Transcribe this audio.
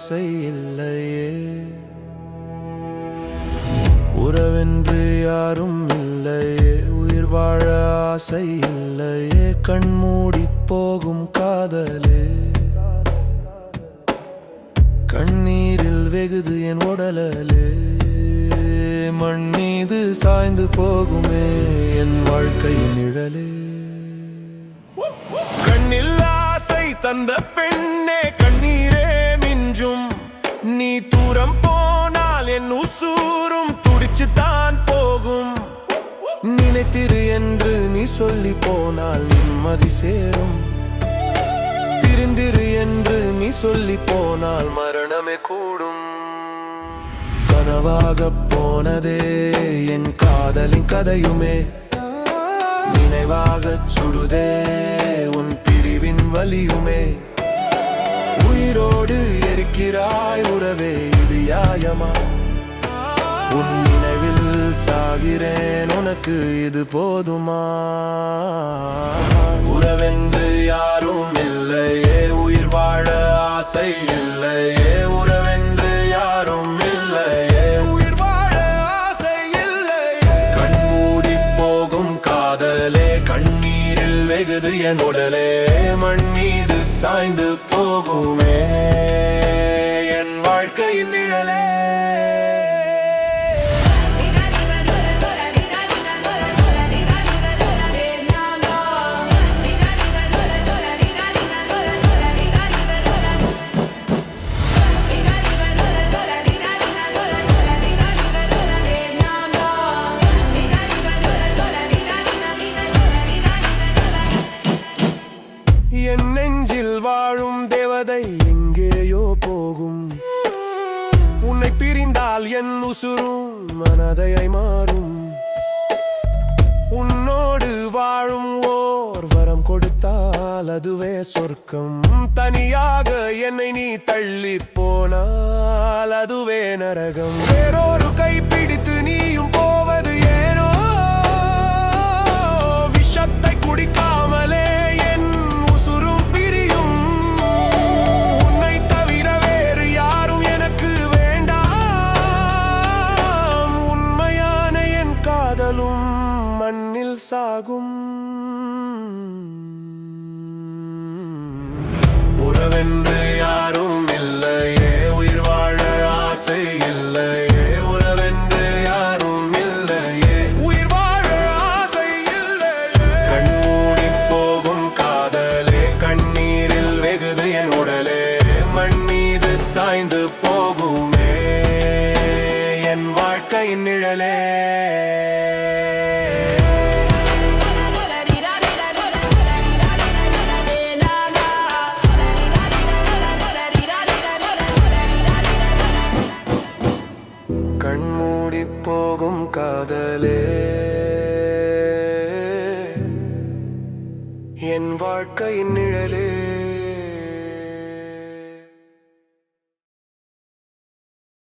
ஆசை இல்லையே. உறவென்று யாரும் இல்லையே, உயிர் வாழ ஆசை இல்லையே. கண்மூடி போகும் காதலே, கண்ணீரில் வெகுது என் உடலே. மண் மீது சாய்ந்து போகுமே என் வாழ்க்கை நிழலே. கண்ணில் ஆசை தந்த பெண்ணே, கண்ணீரே மிஞ்சும். நீ தூரம் போனால் என் உசூரும் துடிச்சுத்தான் போகும். நினைத்திரு என்று நீ சொல்லி போனால் நிம்மதி சேரும். பிரிந்திரு என்று நீ சொல்லி போனால் மரணமே கூடும். கனவாக போனதே என் காதலின் கதையுமே, நினைவாக சுடுதே உன் பிரிவின் வலியுமே. உயிரோடு எரிக்கிறாய் உறவே, இது நியாயமா? உன் நினைவில் சாகிறேன், உனக்கு இது போதுமா? உறவென்று யாரும் இல்லையே, உயிர் வாழ ஆசை இல்லையே. உறவென்று யாரும் இல்லையே, உயிர் வாழ ஆசை இல்லையே. கண்மூடி போகும் காதலே, கண்ணீரில் வெகுது என் உடலே. மண் மீது சாய்ந்து போகுமே என் வாழ்க்கையின் நிழலே. என் நெஞ்சில் வாழும் தேவதை எங்கேயோ போகும். உன்னை பிரிந்தால் என் உசுரும் மனதையை மாறும். உன்னோடு வாழும் ஓர் வரம் கொடுத்தால் அதுவே சொர்க்கம். தனியாக என்னை நீ தள்ளி போனால் அதுவே நரகம். வேறொரு கை பிடித்து நீயும் போவது ஏனோ, விஷத்தை குடிக்காமலே மண்ணில் சாகும். உறவென்று யாரும் இல்லையே, உயிர் வாழ ஆசை இல்லையே. உறவென்று யாரும் இல்லையே, உயிர் வாழ ஆசை இல்லையே. கண்மூடி போகும் காதலே, கண்ணீரில் வெகுது என் உடலே. மண் மீது சாய்ந்து போகுமே என் வாழ்க்கையின் நிழலே. கண்மூடி போகும் காதலே, என் வாழ்க்கையின் நிழலே.